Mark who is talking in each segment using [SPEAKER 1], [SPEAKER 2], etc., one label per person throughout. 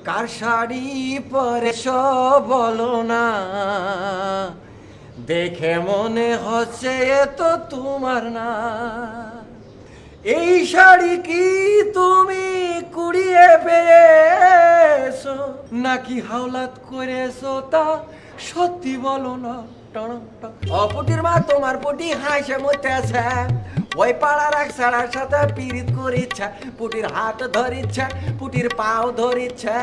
[SPEAKER 1] কার শাড়ি পরেছ বলো না, দেখে মনে হচ্ছে এ তো তোমার না। এই শাড়ি কি তুমি কুড়িয়ে পেয়েছো নাকি হাওলাত করেছো তা সত্যি বলো না। অপুটির মা তোমার পুটি হাসে মতেছে, ওই পাড়ার এক সাড়ার সাথে পীড়িত করিচ্ছে, পুটির হাত ধরিচ্ছে, পুটির পাও ধরিচ্ছে,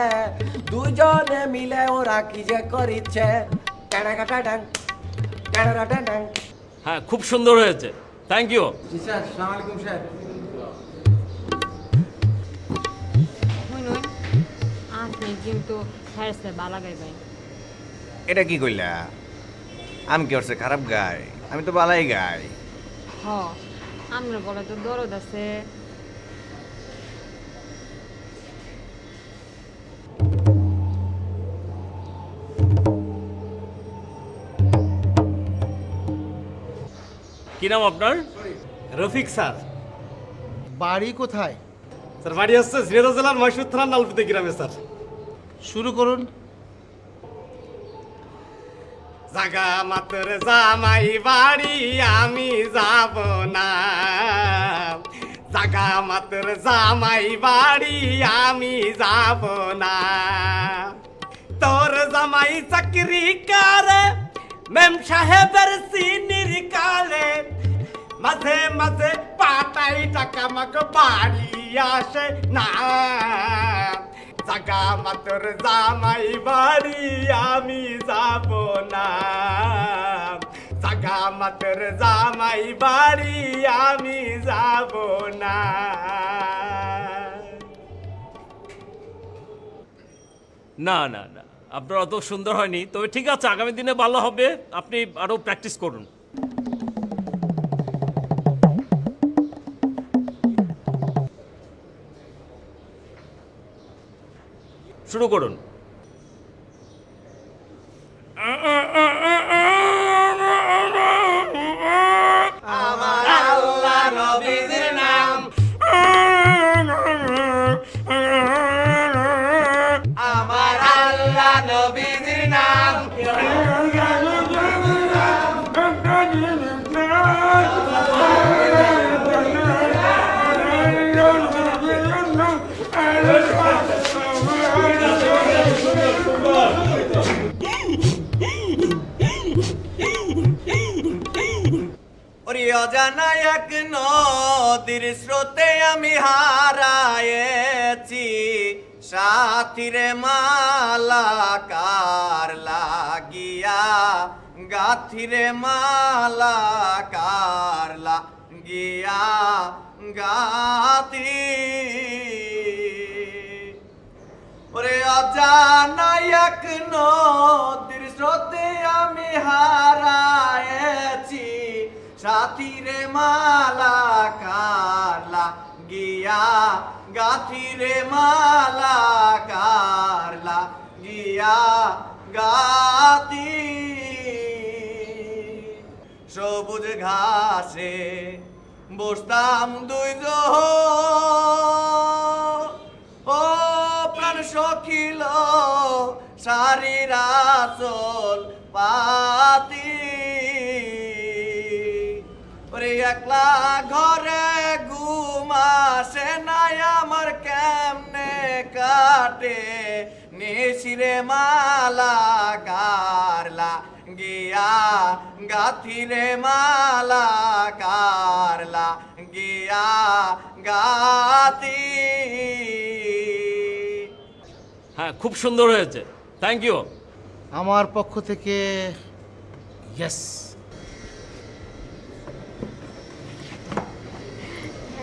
[SPEAKER 1] দুজনে মিলে ওরা কি যে করিচ্ছে।
[SPEAKER 2] হ্যাঁ, খুব সুন্দর হয়েছে, থ্যাংক ইউ।
[SPEAKER 1] জি স্যার, আসসালামু আলাইকুম স্যার।
[SPEAKER 3] শুনুন, আপনি কিন্তু হ্যারসে বালা গাইবেন।
[SPEAKER 4] এটা কি কইলা? আমি কি হচ্ছে খারাপ গাই? আমি তো বালাই গাই।
[SPEAKER 3] হ, আমরা বলে তো দরদ আছে।
[SPEAKER 2] কি নাম আপনার?
[SPEAKER 5] রফিক স্যার।
[SPEAKER 6] বাড়ি কোথায়?
[SPEAKER 5] স্যার বাড়ি হচ্ছে ঝিনাইদহ জেলার মহেশপুর থানার নালপুতে গ্রামে স্যার।
[SPEAKER 6] শুরু করুন।
[SPEAKER 5] জাগা মাত্র জামাই বাড়ি আমি যাব না, জাগা মাত্র জামাই বাড়ি আমি যাব না। তোর জামাই চাকরি করে মেম সাহেবের সিনির কালে, মাঝে মাঝে পাটাই টাকা আমাকে বাড়ি আসে না। জাগা মাত্র জামাই বাড়ি আমি যাব না, জাগা মাত্র জামাই বাড়ি আমি যাব না।
[SPEAKER 2] না না না, আপনার অত সুন্দর হয়নি, তবে ঠিক আছে, আগামী দিনে ভালো হবে, আপনি আরো প্র্যাকটিস করুন। শুরু করুন।
[SPEAKER 5] আমার আল্লাহ নবীর নাম, আমার আল্লাহ নবীর নাম। ওরে অজানা এক নদীর স্রোতে আমি হারায়েছি, সাথীরে মালা কার লাগিয়া, গাথিরে মালা কার লাগিয়া গাথি। ওরে অজানা এক নদীর স্রোতে আমি হারায়েছি, সাথীরে মালা কারলা গিয়া, গাথিরে মালা কারলা গিয়া গাতি। সবুজ ঘাসে বসতাম দুইজন, ও প্রাণ সখিল শারীর আচল পাতি। ওরে একলা ঘরে ঘুম আসে নাই আমার, কেমনে কাটে নিশিরে মালা কারলা গিয়া, গাথিরে মালা কারলা গিয়া গাতি।
[SPEAKER 2] হ্যাঁ, খুব সুন্দর হয়েছে, থ্যাংক ইউ।
[SPEAKER 6] আমার পক্ষ থেকে ইয়েস।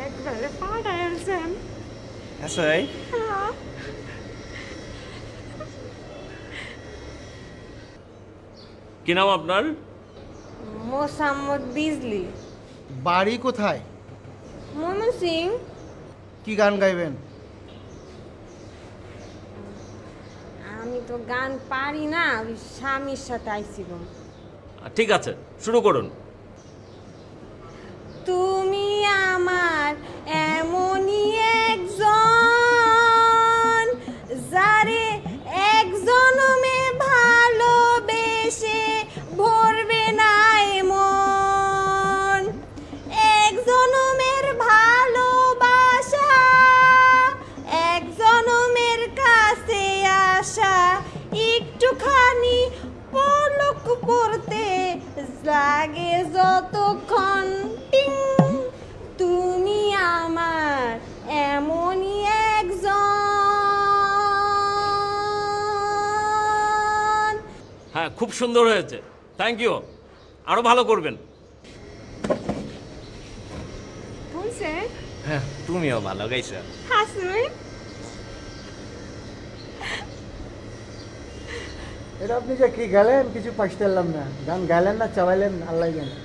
[SPEAKER 3] একবারে পাড়ায় আছেন।
[SPEAKER 4] হ্যাঁ,
[SPEAKER 2] কি নাম আপনার?
[SPEAKER 3] মোসাম্মদ বিজলি।
[SPEAKER 6] বাড়ি কোথায়?
[SPEAKER 3] ময়মনসিং।
[SPEAKER 6] কি গান গাইবেন?
[SPEAKER 3] আমি তো গান পারি না, ওই স্বামীর সাথে আইছিলাম।
[SPEAKER 2] ঠিক আছে, শুরু করুন।
[SPEAKER 3] তুমি আমার এমনই একজন যা আমারে এক জনমে ভালোবেসে ভরবে না মন। এক জনমের ভালোবাসা, এক জনমের কাছে আসা, একটুখানি পলক পড়তে লাগে যতক্ষণ। টিং, তুমি আমার এমনই একজন।
[SPEAKER 2] হ্যাঁ, খুব সুন্দর হয়েছে, থ্যাংক ইউ। আরো ভালো করবেন।
[SPEAKER 3] বলছে
[SPEAKER 4] হ্যাঁ, তুমিও ভালো গাইছো।
[SPEAKER 3] হাসুই।
[SPEAKER 7] এটা আপনি যে কি গেলেন কিছু পাইতে পারলাম না, গান গাইলেন না চালাইলেন আল্লাহ জানে।